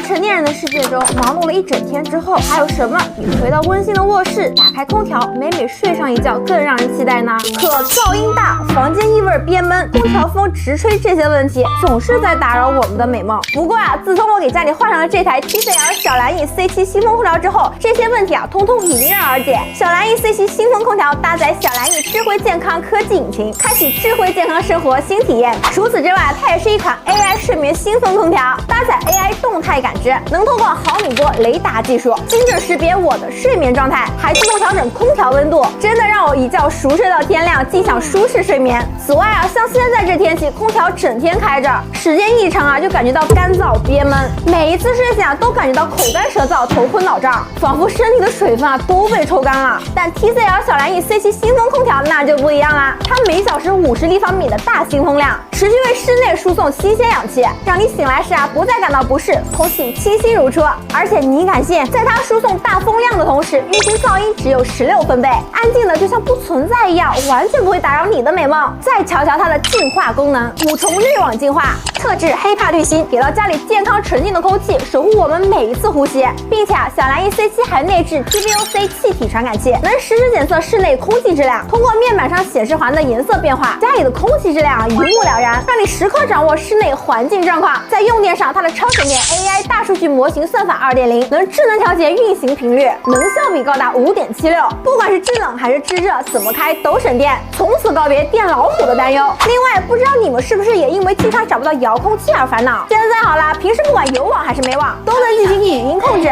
成年人的世界中忙碌了一整天之后，还有什么比回到温馨的卧室，打开空调，美美睡上一觉更让人期待呢？可噪音大，房间异味憋闷，空调风直吹，这些问题总是在打扰我们的美梦。不过啊，自从我给家里换上了这台 TCL 小蓝翼 C7 新风空调之后，这些问题通通迎刃而解。小蓝翼 C7 新风空调搭载小蓝翼智慧健康科技引擎，开启智慧健康生活新体验。除此之外，它也是一款 AI 睡眠新风空调，搭载 AI 动态感知，能通过毫米波雷达技术精准识别我的睡眠状态，还自动调整空调温度，真的让我一觉熟睡到天亮，尽享舒适睡眠。此外啊，像现在这天气，空调整天开着，时间一长就感觉到干燥憋闷，每一次睡醒都感觉到口干舌燥、头昏脑胀，仿佛身体的水分都被抽干了。但 TCL 小蓝翼 C7 新风空调那就不一样啦，它每小时50立方米的大新风量，持续为室内输送新鲜氧气，让你醒来时不再感到不适，空气清新如初。而且你敢信，在它输送大风量的同时，运行噪音只有16分贝，安静的就像不存在一样，完全不会打扰你的美梦。再瞧瞧它的净化功能，5重滤网净化，特制黑帕滤芯，给到家里健康纯净的空气，守护我们每一次呼吸。并且小蓝翼 C7 还内置 TVOC 气体传感器，能实时检测室内空气质量，通过面板上显示环的颜色变化，家里的空气质量一目了然，让你时刻掌握室内环境状况。在用电上，它的超省电 AI 大数据模型算法 2.0 能智能调节运行频率，能效比高达5.76，不管是制冷还是制热，怎么开都省电，从此告别电老虎的担忧。另外，不知道你们是不是也因为经常找不到遥控器而烦恼？现在好了，平时不管有网还是没网，都能进行语音控制，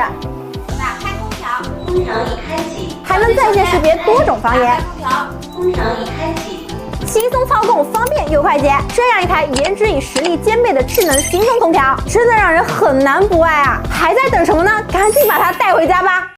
打开空调，空调已开启，还能在线识别多种方言。空调，空调已开启。轻松操控，方便又快捷，这样一台颜值与实力兼备的智能新风空调，真的让人很难不爱啊！还在等什么呢？赶紧把它带回家吧！